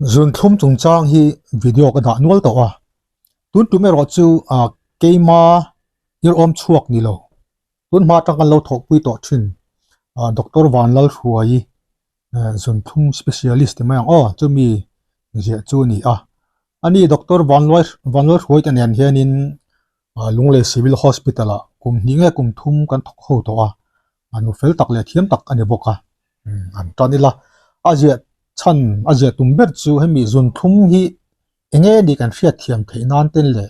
Zun thum chung chang hi video ka da nual to a tun tu me ro chu a keima ir om chuak ni lo tun ma tang kan lo thok pui to thin doctor van lal huai zun thum specialist ma yang chu mi je chu ni ani doctor van lal huai tan yan hianin lungle civil hospital a kum ninge kum thum kan thok ho to anu fel tak le thiam tak ani boka an tanila azia chan azia tumber chu hemi zun thum hi enge di kan fiat thiam theinan ten le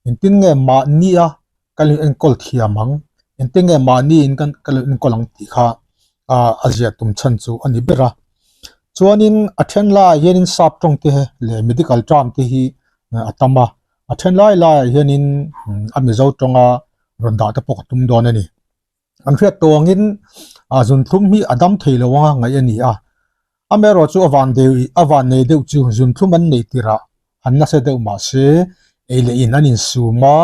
intin nge ma ni kalin en kol thiam hang intin nge ma ni in kan kalin kolang ti kha azia tum chan chu ani bera chuanin athen la yenin sap tong te le medical tram te hi atama athen la yenin amizo tonga ronda te pok tum don ani an fiat tongin zun thum hi adam theilo wa ngai ani amero chu avan nei deuh chu zun thuman nei tira hanna se deuh ma se eile in anin suma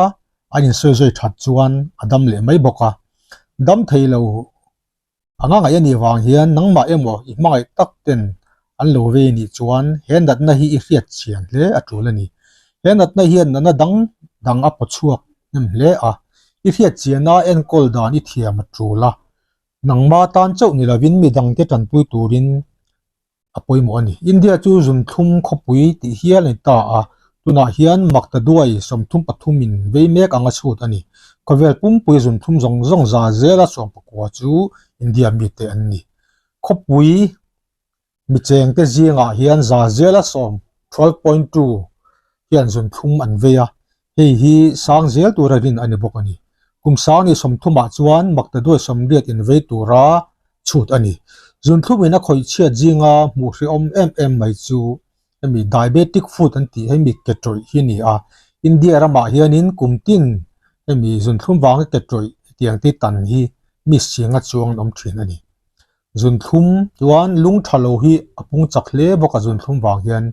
anin soi that chuan adam le mai boka dam theilo anga ngai ani wang hian nangma emo i mangai takten an lo ve ni chuan hen dat na hi i riat chian hle atulani hen dat na hian na dang a pochuak nem hle i riat chiana en kol dan i thiam atula nangma tan chau ni lovin mi dang te tan pui turin apoi mo ani india chu zun thum khopui ti hial ni ta tuna hian makta duai som thum pathumin ve mek anga chhut ani kovel pum pui zun thum zong za zela som pakwa chu india mi te anni khopui mi cheng te zinga hian za zela som 12.2 hian zun thum an veya hi sang zel turarin ani bokani kum sang ni som thuma chuan makta duai som riat in ve tura chhut ani zun thumina khoi chia jinga mu hri om em mai chu emi diabetic food anti hemi ketroi hi ni india rama hianin kumtin emi zun thum wang ketroi tiang ti tan hi mi singa chuang nom thin ani zun thum chuan lung thalo hi apung chakhle boka zun thum wang hian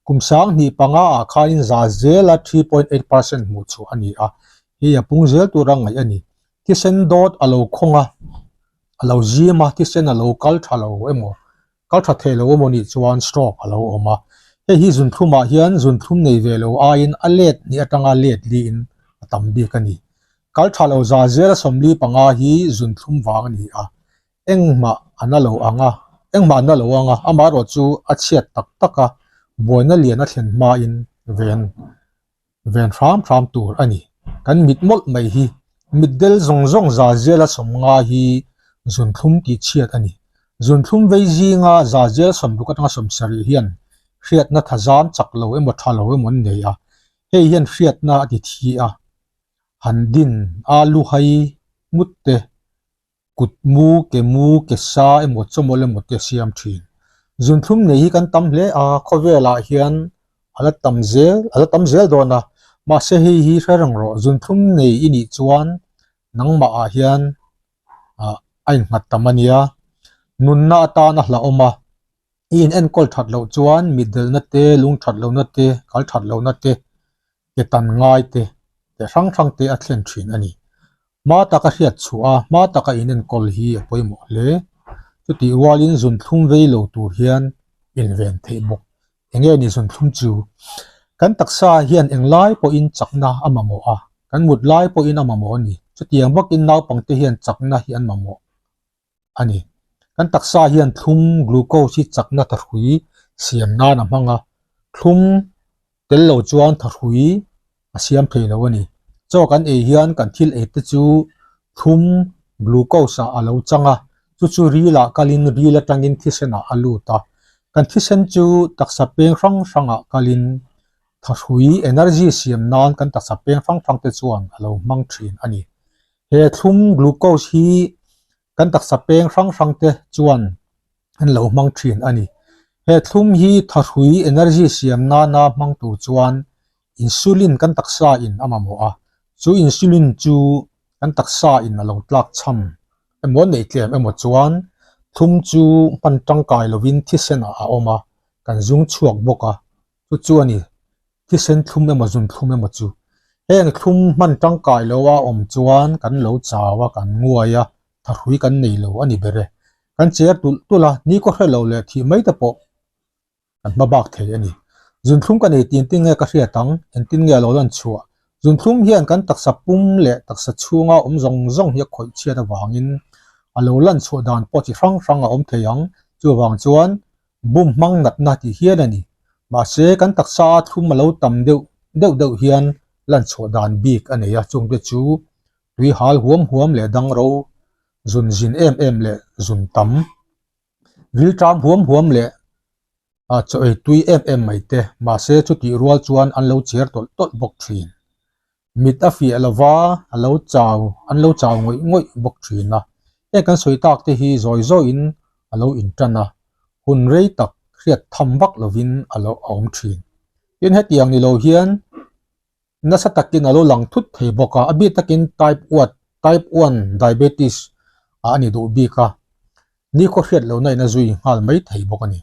kumsang ni panga khain za zela 3.8% mu chu ani hi apung zel turang ngai ani ti sen dot alo khonga alo zima ti sen alo kal thalo emo kal tha thelo emo ni chuan stroke alo oma hi zun thuma hian zun thum nei velo in alet ni atanga let li in atam bi kani kal thalo za zer somli panga hi zun thum wang ni engma analo anga amaro chu achiat tak taka boina liana thlen ma in ven ram tur ani kan mitmol mai hi middel zong za zela somnga hi zun thum ti chiat ani zun thum vei nga za zel som dukatanga som sari hian hriat na thazam chaklo emo thalo emo nei hei hian hriat na ati thi handin alu hai mutte kutmu ke sa emo chomol emo te siam thin zun thum nei hi kan tam hle khovela hian ala tam zel dona ma se hi tharang ro zun thum nei ini chuan nangma hian ai ngat tamania nunna ta na hla oma in en kol that lo chuan middle na te lung that lo na te kal that lo na te ke tan ngai te rang te a thlen thin ani ma taka hiat chua ma taka in en kol hi poimo hle chuti walin zun thum vei lo tur hian in ven thei bok enge ni zun thum chu kan taksa hian englai po in chakna amamo kan mut lai po in amamo ni chutiang bak in naw pangte hian chakna hi an mamo ani kan taksa hian thum glucose hi chakna tharhui siam na na manga thum tel lo chuan tharhui asiam theilo ani cho kan hian kan thil te chu thum glucose alo changa chu ri la kalin ri la tangin thisena alu ta kan thisen chu taksa peng rang kalin tharhui energy siam nan kan taksa peng rang te chuan alo mang thin ani he thum glucose hi kan taksa peng rang te chuan an lo mang thin ani he thum hi tharhui energy siam na mang tur chuan insulin kan taksa in amamo chu insulin chu kan taksa in alo tlak cham emo nei tlem emo chuan thum chu pan tangkai lovin thisen oma kan zung chuak boka chu ani thisen thum emo zun thum emo chu heng thum man tangkai lowa om chuan kan lo chawa kan nguaya tharhui kan nei lo ani bere kan cher tula ni ko hrelo le thi mai ta po kan ma bak thei ani zun thlum kan ei tin nge ka hria tang en tin nge lo lan chua zun thlum hian kan taksa pum le taksa chunga zong zong hi khoi chiat awangin alo lan chua dan po chi hrang hrang a theiang chu wang chuan bum mang nat na ti hian ani ma se kan taksa thum malo tam deuh hian lan chua dan bik ani ya chung te chu tui hal huam le dang ro zun zin em le zun tam ril tram huam le cho ei tui em mai te ma se chu ti rual chuan an lo cher tol bok thin mit a fi alawa alo chaw an lo chaw ngoi bok thin na e kan soi tak te hi zoi in alo in tana hun rei tak hriat tham vak lovin alo om thin in hetiang ni lo hian nasa takin alo lang thut thei boka abi takin type 1 diabetes ani do bika ni ko hriat lo nai na zui ngal mai thei bokani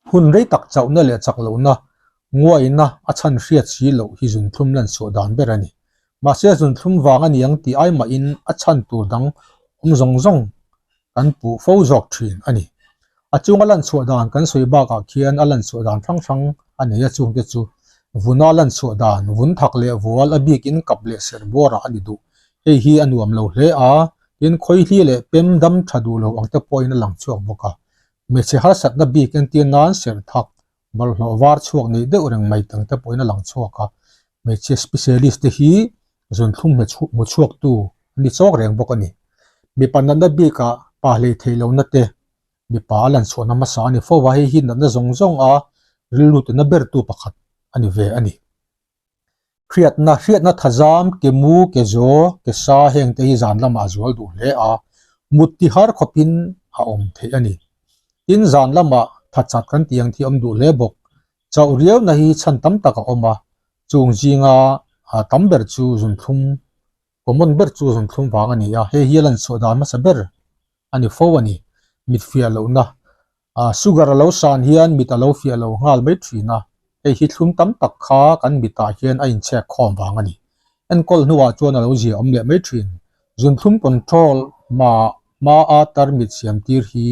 hun rei tak chau na le chak lo na nguai na a chan hriat si lo hi zun thlum lan so dan berani ma se zun thlum wang ani ang ti ai ma in a chan tur dang zong kan pu fo jok thin ani a chunga lan so dan kan soi ba ka khian a lan so dan thang ani ya chung te chu vuna lan so dan vun thak le wal abik in kap le ser bora ani du hei hi anuam lo hle a in khoi hi le pem dam thadu lo ang te poina lang chuak boka me che har sat na bi ken ti nan ser thak bal hlo war chuak nei de urang mai tang te poina lang chuak ka me che specialist te hi zon thum me chu mo chuak tu ni chok reng bokani mi panan da bi ka pa le theilo na te mi pa lan so na ma sa ni fo wa hi na zong a rilu te na ber tu pakhat ani ve ani hriat na thazam ke mu ke zo ke sa heng te hi zan lama zual du le a mutti har khopin a om the ani in zan lama thachat kan tiang thi om du le bok chau riau na hi chan tam taka oma chung jinga tam ber chu zun thum common ber chu zun thum wang ani ya he hialan so da ma saber ani fo ani mit fia lo na sugar lo san hian mit alo fia lo ngal mai thina e hi thlum tam tak kha kan mita hian a in check khom wang ani en kol nuwa chuan alo ji om le mai thin zun thum control ma a tar mit siam tir hi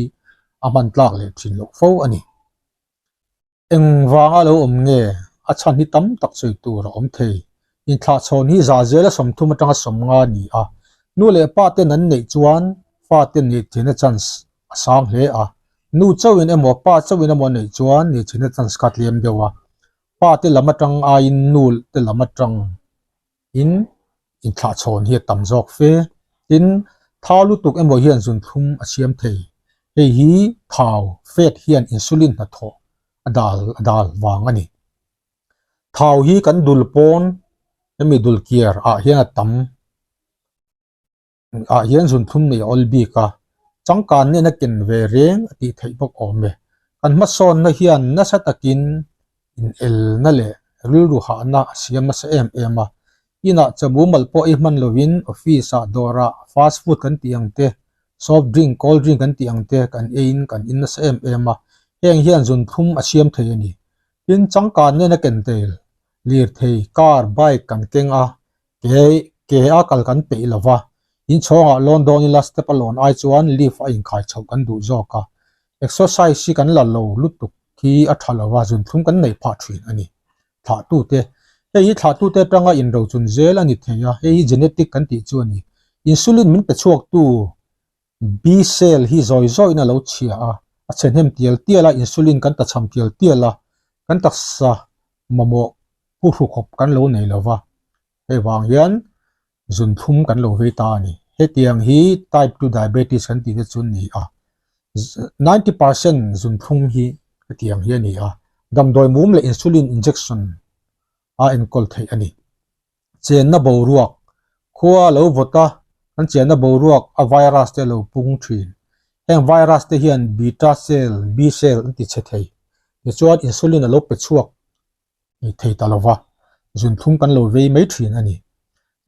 aman tlak le thin lo fo ani eng wanga lo om nge a chan hi tam tak choi tur om thei in thla chon hi za zela som thum atanga som nga ni a nu le pa te nan nei chuan fa te ni thina chance asang hle a nu chawin emo pa chawin emo nei chuan ni thina chance kat lem dewa pa te lamatang a in nul te lamatang in thla chon hi tam jok fe in thalu tuk emo hian zun thum a siam thei hei hi thau fet hian insulin na tho adal wang ani thau hi kan dul pon emi dul kier a hian tam a hian zun thum nei olbi ka changkan ne na ken ve reng ti thei bok ome kan ma son na hian na sa takin in el na le ru ha na siam na sa em a ina chabu mal po i man lovin office a dora fast food kan tiang te soft drink cold drink kan tiang te kan in na sa em a heng hian zun thum a siam thei ani in changkan ne na ken tel lir thei car bike kan keng a ke a kal kan pe lova in chonga london in la step alone ai chuan leave a in khai chau kan du zoka exercise si kan la lo lutuk ki a thalawa zun thum kan nei pha thin ani tha tu te hei tha tu te tanga in ro chun zel ani theya hei genetic kan ti chu ani insulin min pe chuak tu b cell hi zoi na lo chia a chen hem tiala insulin kan ta cham tiala kan taksa mamo pu hu khop kan lo nei lova hei wang hian zun thum kan lo ve ta ni he tiang hi type 2 diabetes kan ti chun ni a 90% zun thum hi tiang hi ni a dam doi mum le insulin injection a en kol thei ani chen na bo ruak khuwa lo vota kan chen na bo ruak a virus te lo pung thin heng virus te hian beta cell b cell ti che thei ye chuan insulin a lo pe chuak ni thei talova zun thum kan lo ve mai thin ani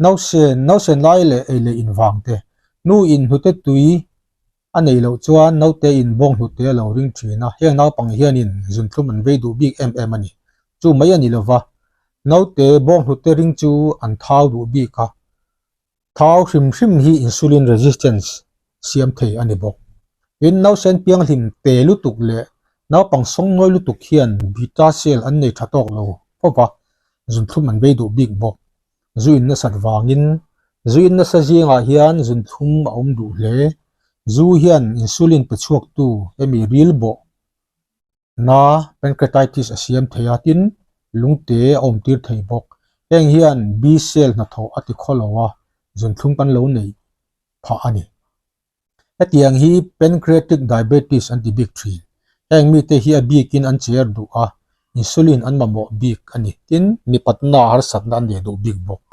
nau sen lai le ele in wang te nu in hute tui anei lo chuan nau te in bong hute lo ring thina heng nau pang hian in zun thum an ve du big ani chu mai ani lova nau te bong hute ring chu an thau du bi ka thau hrim hi insulin resistance siam thei ani bok in nau sen piang hlim te lu tuk le naw pang song noi lu tuk hian beta cell an nei thatok lo pova zun thum an be du big bok zuin na sat wangin zuin na sa jinga hian zun thum a om du hle zu hian insulin pe chuak tu emi ril bo na pancreatitis asiam theatin lungte om tir thei bok eng hian b cell na tho ati kholowa zun thum pan lo nei pha ani atiang hi pancreatic diabetes anti big three eng mi te hi a big in an cher du a insulin an mamo big ani tin mi patna har sat na ne du big bok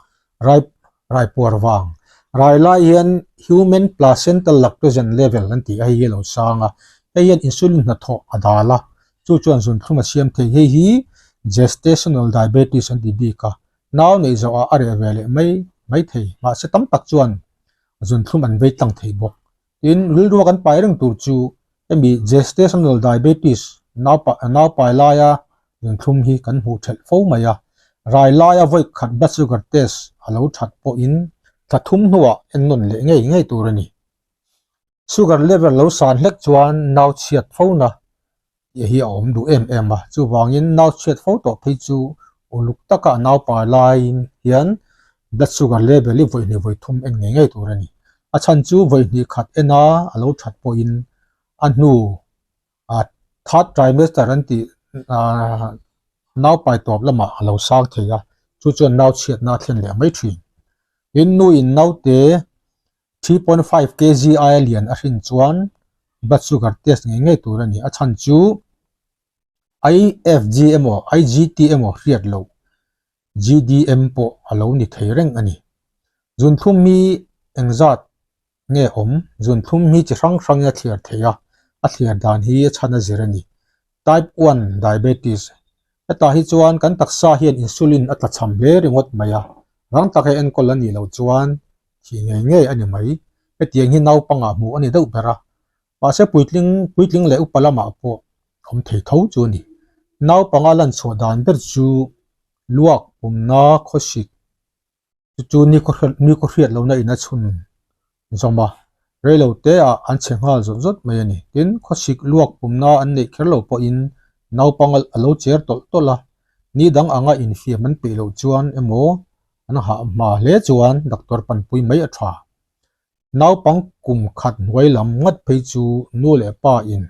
rai por wang rai la hian human placental lactogen level anti a hi lo sanga hian insulin na tho adala chu chuan zun thuma siam the hi gestational diabetes anti big ka naw nei zo a are vele mai thei ma se tam tak chuan zun thum an ve tang thei bok in ril ro kan pai reng tur chu emi gestational diabetes naw pai la ya zun thum hi kan hu thel fo maya rai la ya voi khat blood sugar test alo that po in thathum nuwa en non le ngei turani sugar level lo san hlek chuan naw chiat fo na hi om du em a chu wangin naw chiat fo to phei chu uluk taka naw pai lain hian blood sugar level i voi thum en ngei turani a chan chu voi ni khat ena alo that po in anu a third trimester anti naw pai top lama alo sang theya chu chuan naw chiat na thlen le mai thin in nu in naw te 3.5 kg alian a hrin chuan blood sugar test ngei turani a chan chu IFGMO IGTMO riat lo GDM po alo ni thei reng ani zun thum mi engzat nge om zun thum mi chi rang ya thliar theya a thliar dan hi chana zirani type 1 diabetes ata hi chuan kan taksa hian insulin atla cham hle ringot maya rang tak en kolani lo chuan thi nge ani mai etiang hi naw panga mu ani deuh bera pa se puitling le upalama po om thei tho chu ni naw panga lan chho dan ber chu luak umna khoshik chu ni ko hriat lo na ina chhun zoma relo te a an chenga zot mai ani tin khoshik luak pumna an nei kherlo po in naw pangal alo cher tola ni dang anga in fiam an pe lo chuan emo an ha ma hle chuan doctor pan pui mai a tha naw pang kum khat hnuai lam ngat phei chu nu le pa in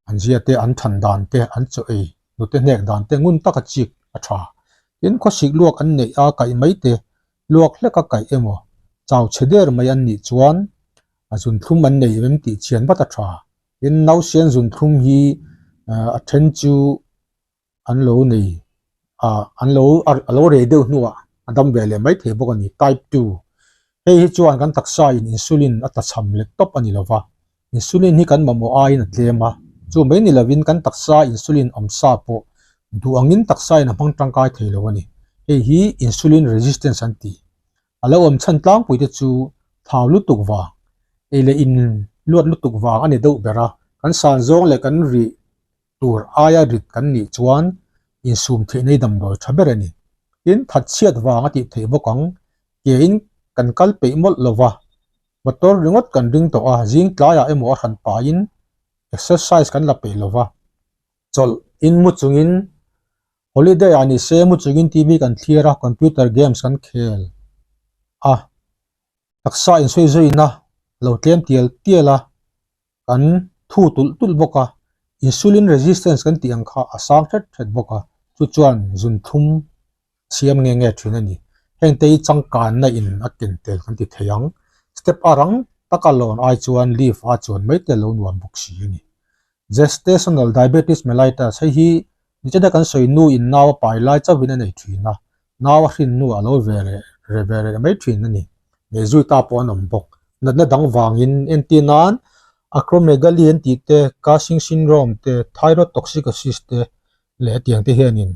an zia te an than dan te an chu ei nu te nek dan te ngun taka chik a tha tin khoshik luak an nei a kai mai te luak hleka kai emo chaw chheder mai an ni chuan a zun thum an nei vem ti chian bata tha in naw sian zun thum hi a then chu an lo nei an lo re deuh nuwa adam vele mai the bok ani type 2 hi chuan kan taksa in insulin ata cham le top ani lova insulin hi kan mamo a in atlema chu mai ni lovin kan taksa insulin omsa po du angin taksa in hmang tangkai theilo ani hi insulin resistance anti alo om chan tlang puite chu thau lutuk wa ele in luat lutuk wa ani deuh bera kan san zong le kan ri tur aya rit kan ni chuan in sum the nei dam doi thaber ani in that chiat wa ati thei bokang ke in kan kal pe mol lova motor ringot kan ring to a jing tlaya emo han pa in exercise kan la pe lova chol in mu chungin holiday ani se mu chungin tv kan thliara computer games kan khel taksa in soi na lo tlem tiela kan thu tul boka insulin resistance kan tiang kha asang thet boka chu chuan zun thum siam nge thinani heng tei changkan na in atin tel kan ti theyang step arang takalon ai chuan leaf a chuan mai te lo nuam bok si ni gestational diabetes mellitus hi ni chada kan soi nu in naw pai lai chawin nei thina naw hrin nu alo vere mai thinani ne zui ta pon om bok na dang wangin entinan acromegaly an ti te Cushing syndrome te thyroid toxicosis te le tiang te hianin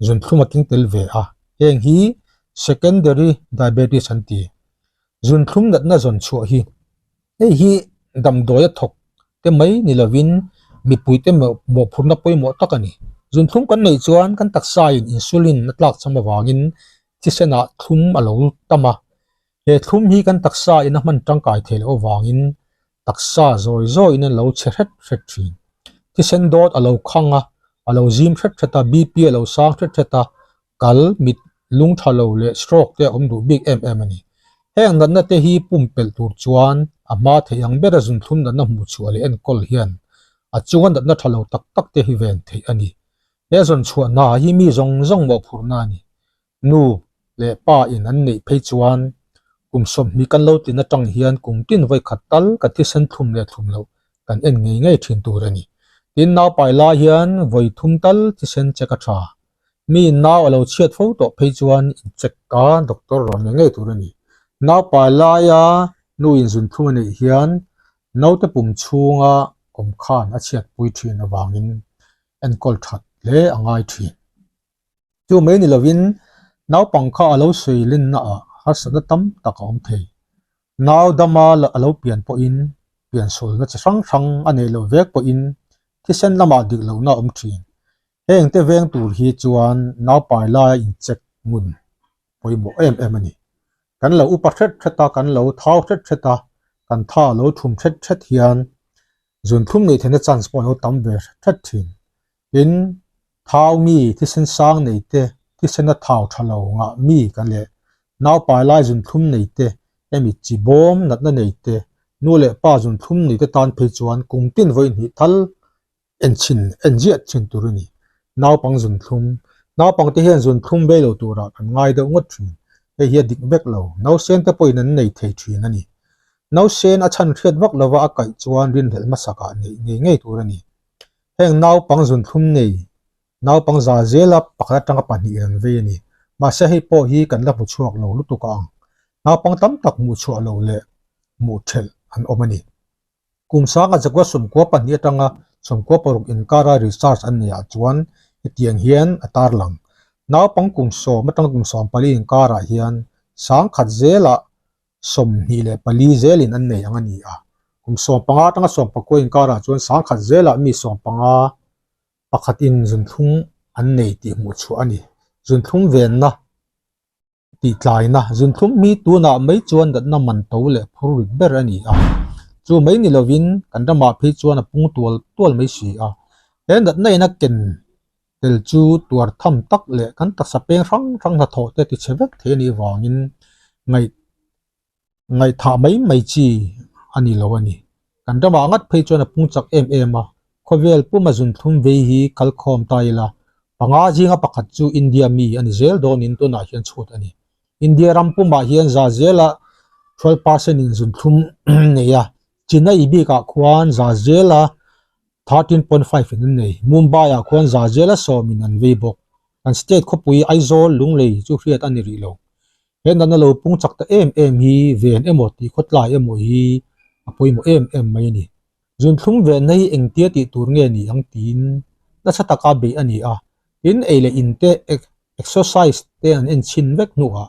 zun thluma king tel ve a heng hi secondary diabetes an ti zun thlum na zon chu hi hi dam doya thok te mai ni lovin mi puite mo phurna poi mo takani zun thlum kan nei chuan kan taksa in insulin na tlak chama wangin chi sena thlum alo tama he thlum hi kan taksa in a man tangkai thel o wangin taksa zoi in lo cheret thin ti sen dot alo khanga alo zim thret theta bp alo sang thret theta kal mit lung thalo le stroke te om du big mm ani heng nan na te hi pumpel tur chuan ama theyang bera zun thum na mu chu ale en kol hian a chuan dat na thalo tak tak te hi ven thei ani he zon chua na hi mi zong zong mo phurna ni nu le pa in an nei phei chuan kum som mi kan lo tin atang hian kum tin voi khatal ka ti sen thum le thum lo kan en ngei ngei thin tur ani tin naw pai la hian voi thum tal ti sen cheka tha mi naw alo chiat pho to phei chuan in check ka doctor ron ngei tur ani naw pai la ya nu in zun thum nei hian naw te pum chunga kom khan a chiat pui thin awangin en kol that le angai thin chu mai ni lovin naw pangkha alo suilin na a har sada tam tak om thei naw dama alo pian po in pian sol na chang thang ane lo vek po in ti sen lama dik lo na om thin heng te veng tur hi chuan naw pai la in check mun poi mo em ani kan lo upa thret theta kan lo thau thret theta kan tha lo thum thret thret hian zun thum nei thena chance po ho tam ve thret thin in thau mi ti sen sang nei te ti sen na thau thalo nga mi kan le naw pai lai zun thum nei te emi chi bom nat na nei te nu le pa zun thum nei te tan phei chuan kum tin voi ni thal en chin en jiat chin turuni naw pang zun thum naw pang te hian zun thum be lo tura kan ngai do ngot thin he hi dik bek lo naw sen te poin an nei thei thin ani naw sen a chan thret vak lova a kai chuan rin hel ma saka nei ngei turani heng naw pang zun thum nei naw pang za zela pakha tanga pani an ve ni ma se hi po hi kan la mu chuak lo lu tu ka naw pang tam tak mu chu lo le mu thel an omani kum sa nga jakwa sum ko pani tanga sum ko poruk in kara research an ya chuan etiang hian atar lang naw pang kum so matang kum som pali in kara hian sang khat zela som hi le pali zelin an nei angani a kum som panga tanga som pakko in kara chuan sang khat zela mi som panga pakhat in zun thum an nei ti mu chu ani zun thum ven na ti tlai na zun thum mi tu na mai chuan dat na man to le phur ber ani a chu mai ni lovin kan da ma phi chuan a pung tual mai si a en dat nei na ken tel chu tuar tham tak le kan tak sa peng rang na tho te ti chewek the ni wangin ngai tha mai chi ani lo ani kan da ma ngat phei chuan a pung chak em a khovel puma zun thum ve hi kalkhom taila panga jinga pakhat chu india mi ani zel don in to na hian chhut ani india ram puma hian za zela 12% in zun thum neya china ibi ka khwan za zela 13.5 in nei mumbai a khwan za zela so min an veibok an state khopui aizol lunglei chu hriat ani ri lo hen dan lo pung chak ta em hi ven emoti khotlai emo hi apoi mo em mai ni zun thum ve nei engtia ti tur nge ni ang tin na chata ka be ani a in ele in te exercise te an en chin vek nu a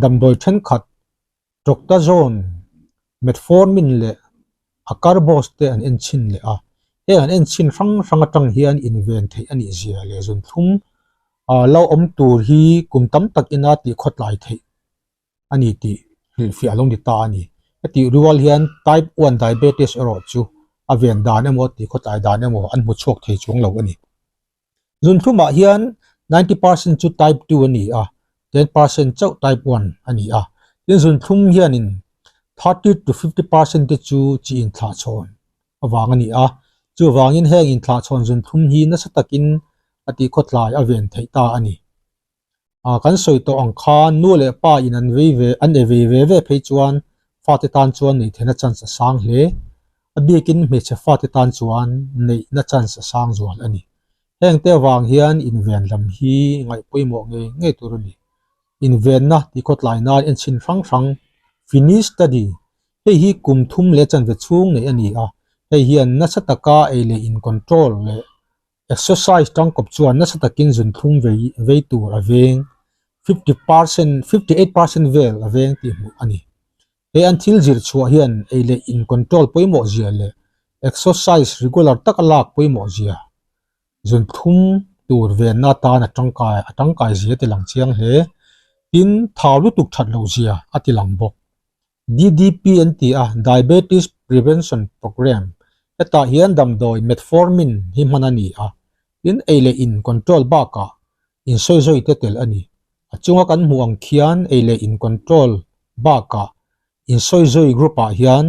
dam doi then khat doctor zone metformin le akarbos te an en chin le a he an en chin rang atang hian in ven thei ani zia le zun thum a lo om tur hi kum tam tak ina ti khotlai thei ani ti fi along di ta ani ti rual hian type 1 diabetes ero chu aven dan emo ti khotlai dan emo an mu chok thei chung lo ani zun thuma hian 90% chu type 2 ani a 10% chau type 1 ani a tin zun thum hian in 30 to 50% te chu chi in thla chon awang ani a chu wangin heng in thla chon zun thum hi na satakin ati khotlai aven thei ta ani a kan soi to ang khan nu le pa in an ve phei chuan fate tan chuan nei thena chan sa sang hle abikin me che fate tan chuan nei na chan sa sang zual ani heng te wang hian in ven lam hi ngai poimo nge turuni in ven na ti khotlai na en chin rang finish study he hi kum thum le chan ve chung nei ani a he hian na sataka ele in control le exercise tang kop chuan na satakin zun thum ve tur aveng 58% vel aveng ti mu ani he until zir chua hian ele in control poimo zia le exercise regular tak alak poimo zia zun thum tur ve na ta na tangkai zia te lang chiang he tin thawlu tuk that lo zia ati lang bok DDP anti a diabetes prevention program eta hian damdawi metformin hi hmanani a in eile in control baka in soizoi te tel ani achunga kan hmu ang khian eile in control baka in soizoi group a hian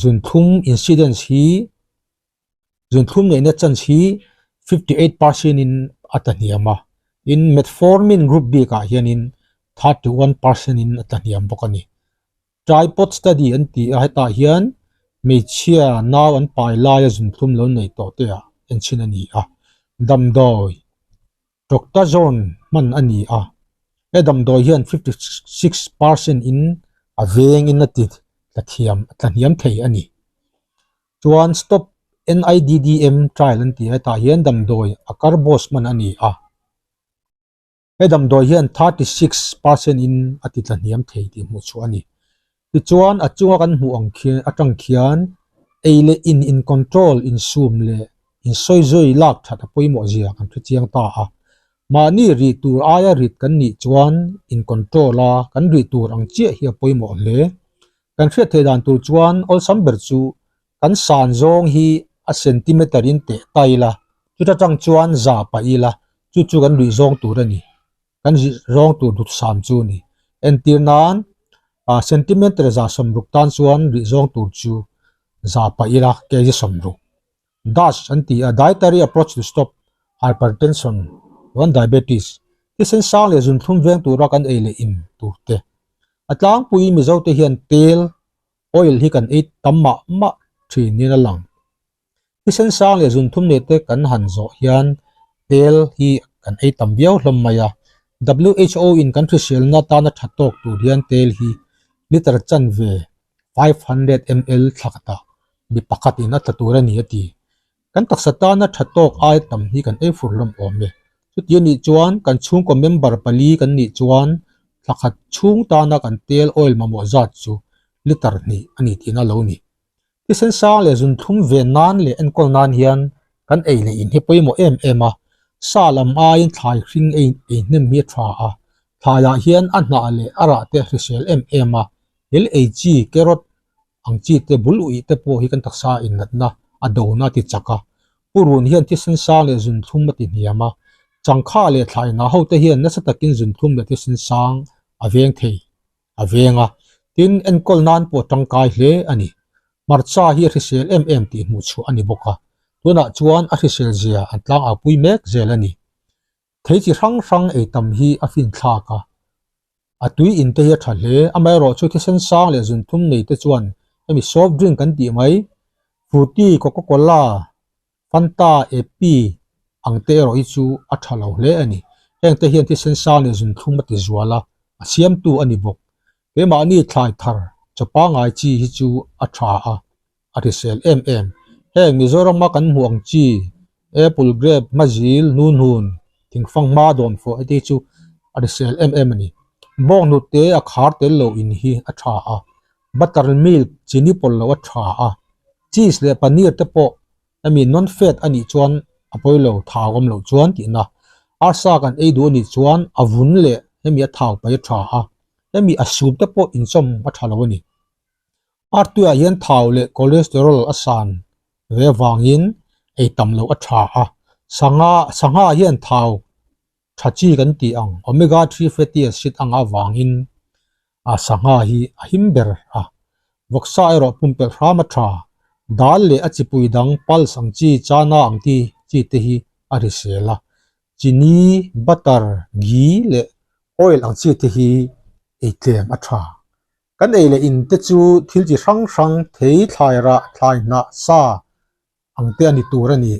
zunthum incidence hi zunthum ne chance hi 58% in ataniama in metformin group B ka hian in 31% in ataniam bokani tripod study anti a heta hian meichhia naw an pai lai a zunthum lo nei to te a en chin ani a damdawi Dr. John man ani a damdawi hian 56% in aveng in atit tlaniam thei ani chuan stop NIDDM trial anti heta hian damdawi akarbos man ani a damdawi hian 36% in atitlaniam thei ti mu chu ani ti chuan achunga kan hmu ang khian atang khian eile in control in zoom le in soizoi lak that poimo zia kan thu chiang ta a mani ri tur aya rit kan ni chuan in control la kan ri tur ang chia hi poimo le kan hriat the dan tur chuan ol samber chu kan san zong hi a centimeter in te taila chu ta chang chuan za pa ila chu kan ri zong tur ani kan rong tur dut sam chu ni entir nan a centimeter za somruk tan chuan ri zong tur chu za pa ila ke ji somruk dash anti a dietary approach to stop hypertension one diabetes kisen sang le zun thum veng tur kan eile in tur te atlang pui mi zo te hian tel oil hi kan e tamma ma thin ni na lang kisen sang le zun thum ne te kan han zo hian tel hi kan e tam biao hlom maya WHO in country sel na ta na thatok tu hian tel hi liter chan ve 500 ml thakata mi pakhat in a thatura ni ati kan taksata na thatok ai tam hi kan e furlom ome chuti ni chuan kan chung ko member pali kan ni chuan thakhat chung ta na kan tel oil mamo zat chu liter ni ani tina lo ni kisen sang le zun thum ve nan le en kol nan hian kan eile in hi poimo em a salam a in thlai hring e nem mi tha a thlaya hian a hna le ara te hrisel em a LAG kerot ang chi te bul ui te po hi kan taksa in natna adona ti chaka purun hian ti sen sang le zun thum ma ti niama changkha le thlai na ho te hian na satakin zun thum le ti sen sang aveng thei avenga tin en kol nan po tangkai hle ani marcha hi hrisel ti mu chu ani boka tuna chuan a hrisel zia antlang a pui mek zelani thei chi rang e tam hi a fin thla ka atui in te hi thale amai ro chu ki sen sang le zun thum nei te chuan emi soft drink kan ti mai fruity coca-cola fanta epi ang te ro chu a thalo hle ani heng te hian ti sen sang le zun thum ma ti zuala a siam tu ani bok ke ma ni thlai thar chapa ngai chi hi chu a tha a risel heng mizoram ma kan muang chi apple grape mazil nun hun thingfang ma don fo ati chu a risel ani bong nu te a khar tel lo in hi a tha buttermilk chini pol lo a tha cheese le paneer te po ami non fat ani chuan apoilo thawom lo chuan ti na arsa kan ei du ni chuan avun le hemi a thaw pai tha hemi a sup te po in chom a thalo ni artu a hian thaw le cholesterol asan ve wangin ei tam lo a tha sanga hian thaw thachi kan ti ang omega 3 fatty acid anga wangin a sanga hi a himber voksa ero pumpel rama tha dal le achipui dang pal sang chi chana ang ti chi te hi arisela chini butter ghee le oil ang chi te hi e tlem a tha kan eile in te chu thil chi rang thei thlai na sa ang te ani turani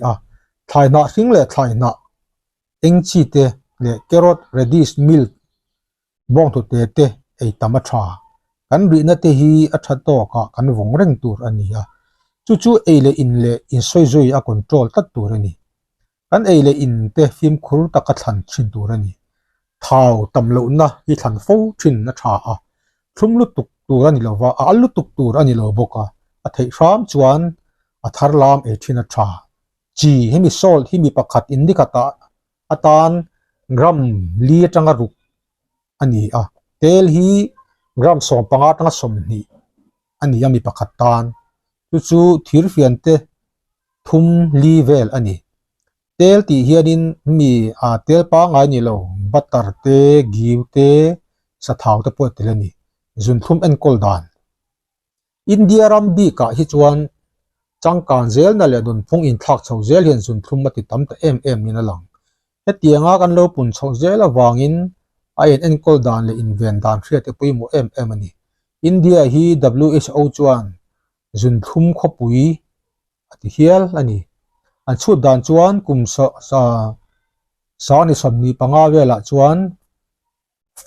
thlai na hring le thlai na eng chi te le carrot radish milk bong tu te ei tama tha kan ri na te hi a tha to ka kan wong reng tur ani chu eile in le in soizoi a control tat tur ani kan eile in te fim khur taka thlan thin tur ani thaw tam lo na hi thlan fo thin na tha thum lu tuk tur ani lo wa alu tuk tur ani lo boka a thei ram chuan a thar lam e thina tha chi hemi salt hemi pakhat indikata atan gram li atanga ruk ani tel hi gram som panga tanga som ni ani yami pakhat tan chu thir fian te thum livel ani tel ti hianin mi tel pa ngai ni lo butter te giu te sa thau te pot telani zun thum en kol dan India ram bi ka hi chuan changkan zel na le dun phung in thak chho zel hian zun thum mati tam ta em ni na lang hetianga kan lo pun chho zel awangin a en kol dan le in ven dan thria te pui mo em ani India hi WHO chuan zun thum khopui ati hial ani an chu dan chuan kum sa ni somni panga vela chuan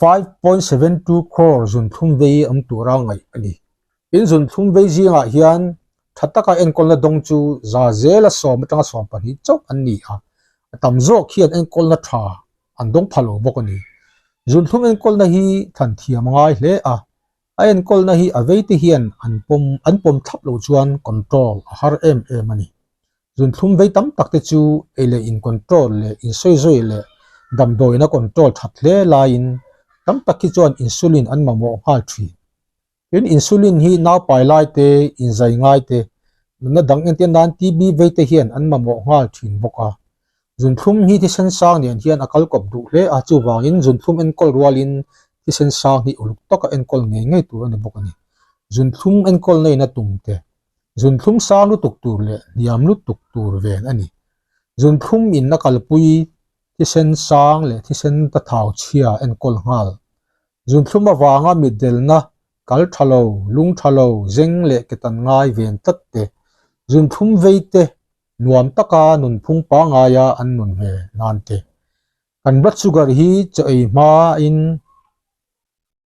5.72 crore zun thum vei am tura ngai ani in zun thum vei zinga hian thataka en kolna dong chu za zela som tanga som pani chok an ni a tam zo khian en kolna tha an dong phalo bok ani zun thum en kolna hi than thiam ngai hle a en kolna hi aveite hian an pom thap lo chuan control har ani zun thum vei tam tak te chu ele in control le in soi le dam doi na control that hle la in tam tak ki chuan insulin an mamo hal thi in insulin hi naw pai lai te in zai ngai te na dang en ten dan TB vei te hian an mamo hal thin boka zun thum hi ti sen sang nian hian akal kop du hle a chu wangin zun thum en kol rualin ti sen sang hi uluk toka en kol ngai tu ani bokani zun thum en kol nei na tum te zun thum sang lu tuk tur le niam lu tuk tur ven ani zun thum in na kalpui ti sen sang le ti sen ta thau chia en kol ngal zun thum awanga midel na kal thalo lung thalo zeng le ketan ngai ven tat te zun thum veite nuam taka nun phung pa nga ya an nun ve nan te kan blood sugar hi chei ma in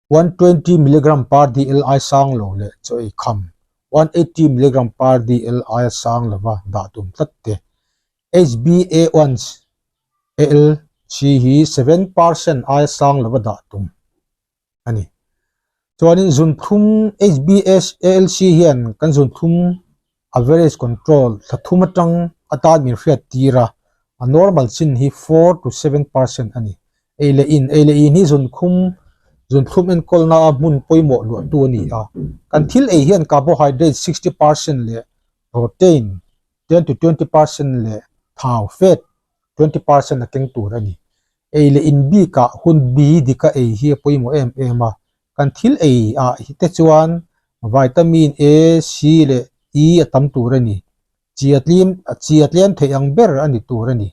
120 mg per dl ai sang lo le chei kham 180 mg per dl ai sang lova da tum tatte HbA1c al chi hi 7% ai sang lova da tum ani chuanin zun thum HbS ALC hian kan zun thum average control thum atang ata min hriat tira a normal chin hi 4 to 7% ani ele in hi zun thum en kolna mun poimo lu tu ni a kan thil e hian carbohydrate 60% le protein 10 to 20% le thau fat 20% a keng tur ani ele in b ka hun b dika e hi poimo em a kan thil e a hi te chuan vitamin A C le E atam tur ani chiatliam theiang ber ani tur ani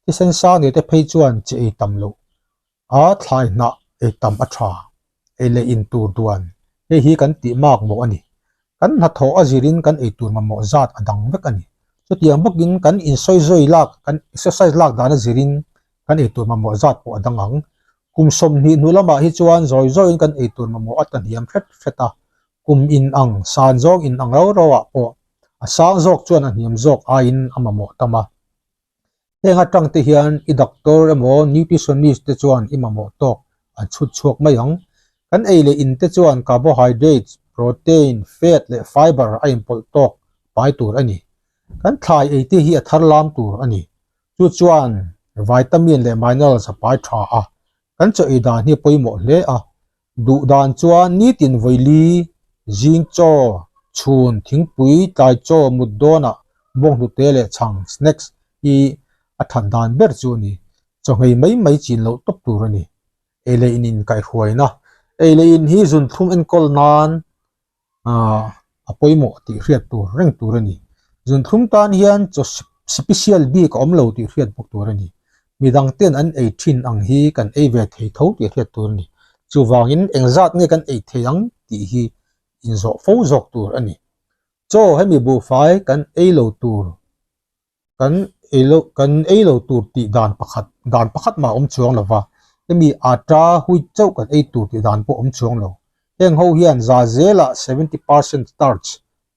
ti sen sa ne te phei chuan che e tam lo a thlai na e tam a tha ele in tur duan hi kan ti mak mo ani kan na tho azirin kan e tur ma mo zat adang vek ani so tiang bokin kan in soi lak kan exercise lak dana zirin kan e tur ma mo zat po adang ang kum som ni nulama hi chuan zoi kan e tur ma mo atan hiam feta kum in ang san zong in ang rawa po a sang zok chuan an hiam zok a in amamo tama henga tang te hian I doctor emo nutritionist te chuan imamo tok an chut chuak mai ang kan eile in te chuan carbohydrates protein fat le fiber a impol tok pai tur ani kan thlai e te hi a thar lam tur ani chu chuan vitamin le minerals a pai tha a kan cho e dan hi poimo hle a du dan chuan ni tin voili jing cho chun thingpui tai cho mudona bong lu te le chang snacks I a than dan ber chu ni cho ngei mai chin lo top tur ani ele in kai huaina ele in hi zun thum en kol nan a poimo ti hriat tur reng tur ani zun thum tan hian cho special b ka omlo ti hriat bok tur ani midang ten an 18 ang hi kan e ve thei tho ti hriat tur ni chu wangin engzat nge kan e theiang ti hi in zo fo zok tur ani cho hemi bu fai kan e lo tur kan e lo tur ti dan pakhat ma chuang lova hemi ata hui chau kan e tur ti dan po chuang lo heng ho hian za zela 70% starch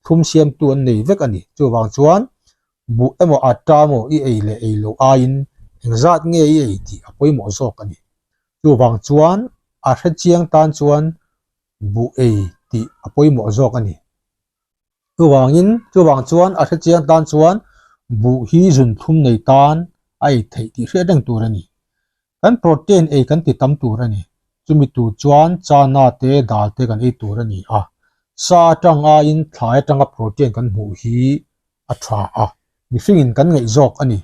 thum siam tu an nei vek ani chu wang chuan bu emo ata mo e lo a in engzat nge e ti apoi mo zok ani chu wang chuan a hre chiang tan chuan bu e ti apoi mo zok ani chu wang chuan a hre chiang tan chuan bu hi zun thum nei tan ai thei ti hre dang tur ani kan protein e kan ti tam tur ani chumi tu chuan chana te dal te kan e tur ani a sa tang a in thlai tanga protein kan mu hi a tha a mi fingin kan ngei jok ani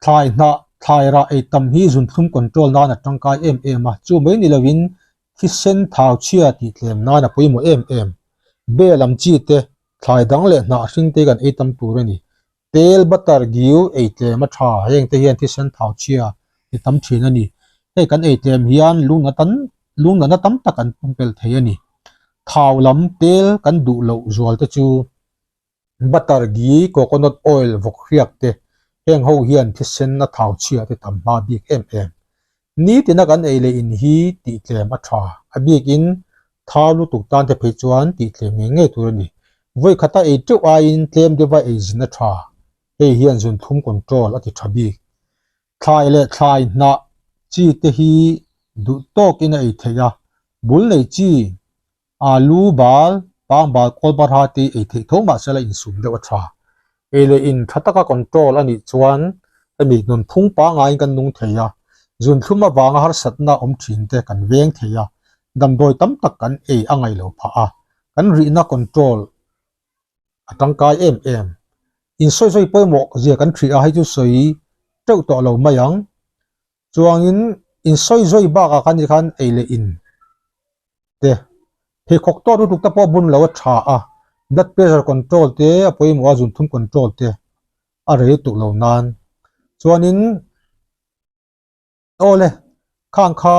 thlai na thlai ra ei tam hi zun thum control na na tangkai em a chu mai ni lovin thi sen thau chia ti tlem na na poimo em be lam chi te thlai dang le na hring te kan ei tam tur ani tel butter giu ei tlem a tha heng te hian thi sen thau chia ti tam thin ani hei kan ei tlem hian lung na tam tak an pumpel thei ani thau lam tel kan du lo zual te chu butter gi coconut oil vok riak te heng ho hian thi sen na thau chia te tam ma bik em ni tina kan ei le in hi ti tlem a tha a bik in thau lu tuk tan te phei chuan ti tlem nge tur ani voi khata ei tu a in tlem de va ei zin a tha hei hian zun thum control a ti thabi thlai le thlai na chi te hi du tok in ei theya bul nei chi alu bal pang bal kol bar ha ti ei thei thoma sala in sum de wa tha ele in thataka control ani chuan ami nun thung pa ngai kan nung theya zun thuma wanga har satna om thin te kan veng theya dam doi tam tak kan ei angai lo pha a kan ri na control atangkai em in soi poimo zia kan thri a hai chu soi teu to lo mayang chuangin in soi ba ka kan khan ei le in te he khok to ru tuk ta po bun lo tha a blood pressure control te apoi mo azun thum control te a re tu lo nan chuanin ole khang kha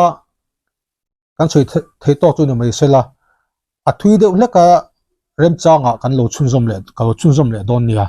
kan soi thei to chu no mai sela a thui de ulaka rem changa kan lo chun zom le don nia